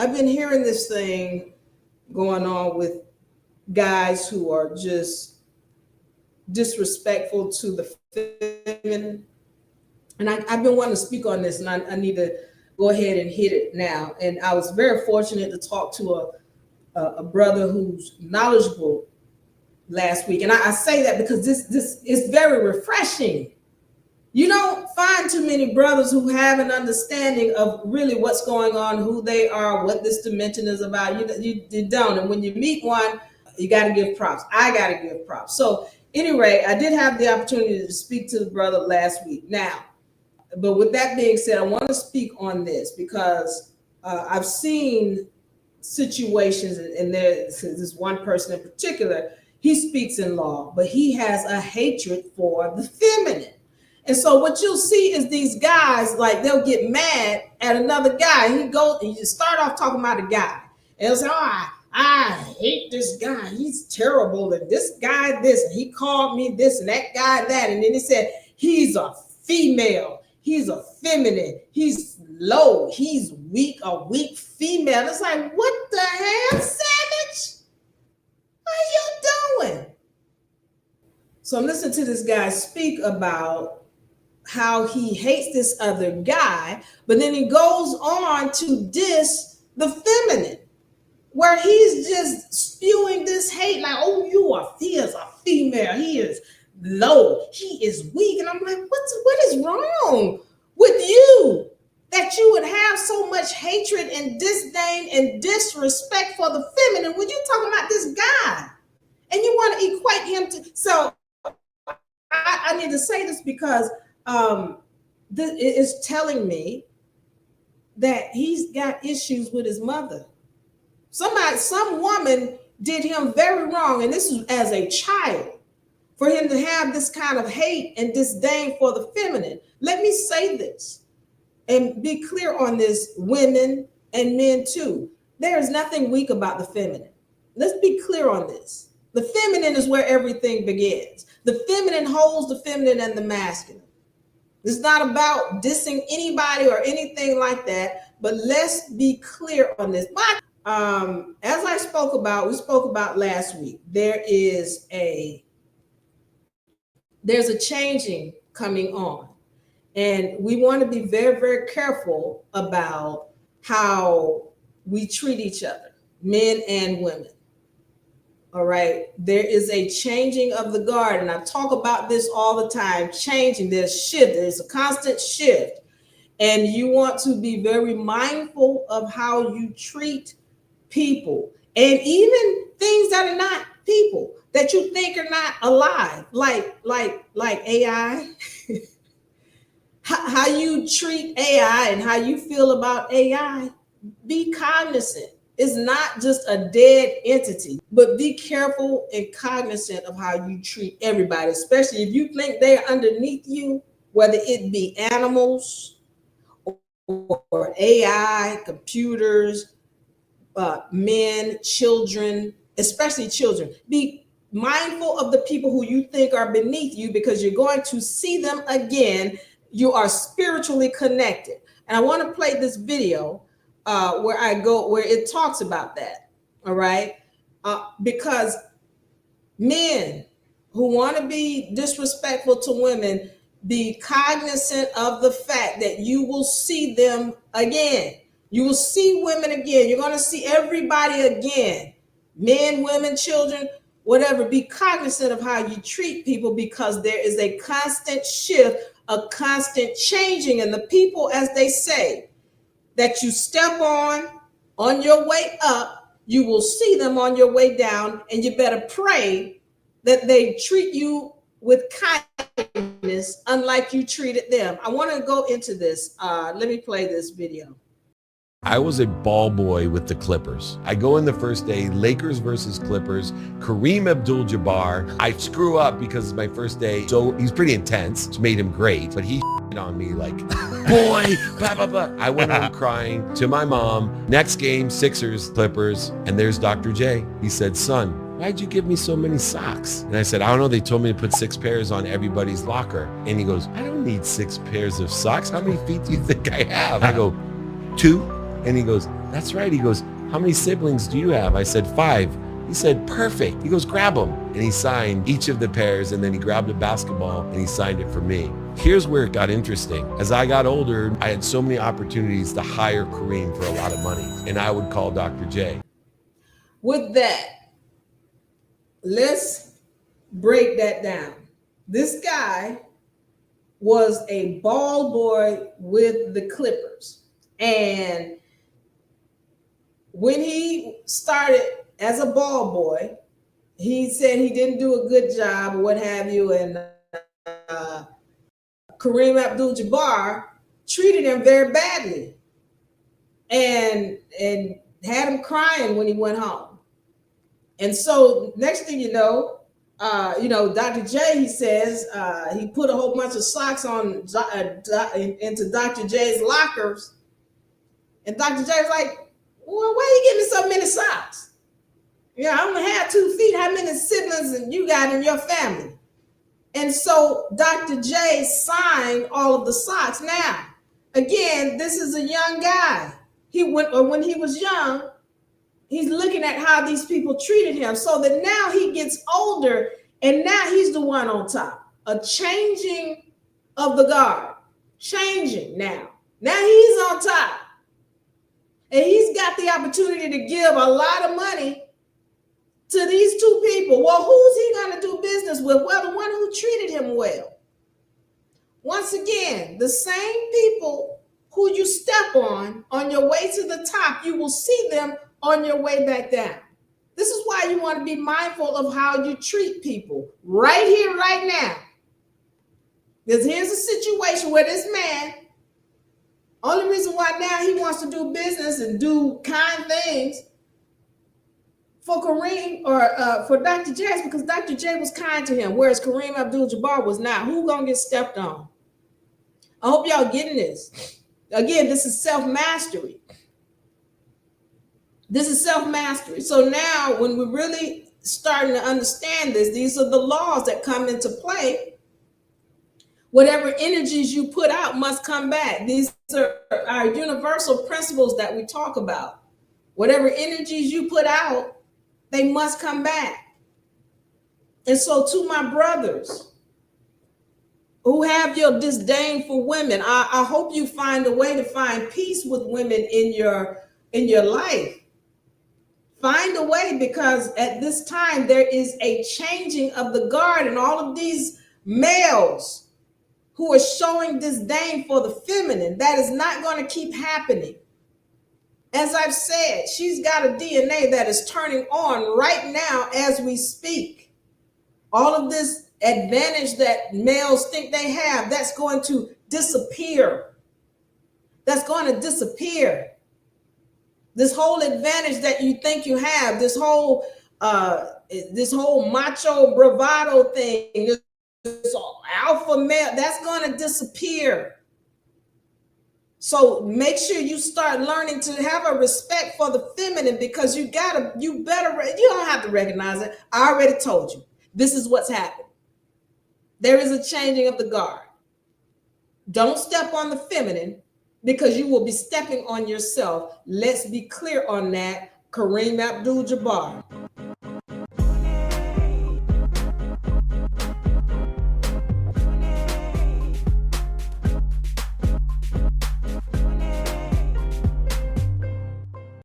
I've been hearing this thing going on with guys who are just disrespectful to the feminine. And I've been wanting to speak on this, and I need to go ahead and hit it now. And I was very fortunate to talk to a brother who's knowledgeable last week. And I say that because this is very refreshing. You don't find too many brothers who have an understanding of really what's going on, who they are, what this dimension is about. You don't. And when you meet one, you got to give props. I got to give props. So anyway, I did have the opportunity to speak to the brother last week. Now, but with that being said, I want to speak on this because I've seen situations, and there's this one person in particular, he speaks in law, but he has a hatred for the feminine. And so what you'll see is these guys, like, they'll get mad at another guy. He goes and you start off talking about a guy. And he'll say, oh, I hate this guy. He's terrible. And this guy, this, and he called me this, and that guy, that. And then he said, he's a female. He's a feminine. He's low. He's weak, a weak female. It's like, what the hell, savage? What are you doing? So I'm listening to this guy speak about how he hates this other guy, but then he goes on to diss the feminine, where he's just spewing this hate, like, oh, he is a female, he is low, he is weak. And I'm like, what is wrong with you that you would have so much hatred and disdain and disrespect for the feminine when you're talking about this guy and you want to equate him to? So I need to say this because this is telling me that he's got issues with his mother. Some woman did him very wrong, and this is as a child, for him to have this kind of hate and disdain for the feminine. Let me say this and be clear on this, women and men too. There is nothing weak about the feminine. Let's be clear on this. The feminine is where everything begins. The feminine holds the feminine and the masculine. It's not about dissing anybody or anything like that, but let's be clear on this. But as we spoke about last week, there's a changing coming on. And we want to be very, very careful about how we treat each other, men and women. All right. There is a changing of the guard. And I talk about this all the time, changing. There's shift. There's a constant shift. And you want to be very mindful of how you treat people, and even things that are not people, that you think are not alive, like AI. How you treat AI and how you feel about AI, be cognizant. It's not just a dead entity, but be careful and cognizant of how you treat everybody, especially if you think they're underneath you, whether it be animals or AI, computers, men, children, especially children. Be mindful of the people who you think are beneath you, because you're going to see them again. You are spiritually connected. And I want to play this video where it talks about that. All right. Because men who want to be disrespectful to women, be cognizant of the fact that you will see them again. You will see women again. You're going to see everybody again. Men, women, children, whatever. Be cognizant of how you treat people, because there is a constant shift, a constant changing. And the people, as they say, that you step on your way up, you will see them on your way down. And you better pray that they treat you with kindness, unlike you treated them. I want to go into this. Let me play this video. I was a ball boy with the Clippers. I go in the first day, Lakers versus Clippers, Kareem Abdul-Jabbar. I screw up because it's my first day. So he's pretty intense, which made him great, but he on me like, boy, blah, blah, blah. I went home crying to my mom. Next game, Sixers, Clippers, and there's Dr. J. He said, son, why'd you give me so many socks? And I said, I don't know. They told me to put 6 pairs on everybody's locker. And he goes, I don't need 6 pairs of socks. How many feet do you think I have? I go, 2. And he goes, That's right. He goes, how many siblings do you have? I said, 5. He said, perfect. He goes, grab them. And he signed each of the pairs, and then he grabbed a basketball and he signed it for me. Here's where it got interesting. As I got older, I had so many opportunities to hire Kareem for a lot of money, and I would call Dr. J. With that, let's break that down. This guy was a ball boy with the Clippers. And when he started as a ball boy, he said he didn't do a good job or what have you. And Kareem Abdul-Jabbar treated him very badly and had him crying when he went home. And so next thing you know, Dr. J, he says, he put a whole bunch of socks on into Dr. J's lockers. And Dr. J's like, well, why are you giving me so many socks? Yeah, I only have 2 feet. How many siblings you got in your family? And so Dr. J signed all of the socks. Now, again, this is a young guy. When he was young, he's looking at how these people treated him, so that now he gets older and now he's the one on top. A changing of the guard. Changing now. Now he's on top. And he's got the opportunity to give a lot of money to these 2 people. Well, who's he going to do business with? Well, the one who treated him well. Once again, the same people who you step on your way to the top, you will see them on your way back down. This is why you want to be mindful of how you treat people right here, right now. Because here's a situation where this man, only reason why now he wants to do business and do kind things for Kareem or for Dr. J is because Dr. J was kind to him, whereas Kareem Abdul-Jabbar was not. Who gonna get stepped on? I hope y'all getting this. Again, this is self-mastery. This is self-mastery. So now when we're really starting to understand this, these are the laws that come into play. Whatever energies you put out must come back. These are our universal principles that we talk about. Whatever energies you put out, they must come back. And so to my brothers who have your disdain for women, I hope you find a way to find peace with women in your life. Find a way, because at this time there is a changing of the guard, and all of these males who are showing disdain for the feminine, that is not going to keep happening. As I've said, she's got a DNA that is turning on right now as we speak. All of this advantage that males think they have, that's going to disappear. That's going to disappear. This whole advantage that you think you have, this whole macho bravado thing, this alpha male, that's going to disappear. So make sure you start learning to have a respect for the feminine, because you don't have to recognize it. I already told you, this is what's happened. There is a changing of the guard. Don't step on the feminine, because you will be stepping on yourself. Let's be clear on that. Kareem Abdul-Jabbar.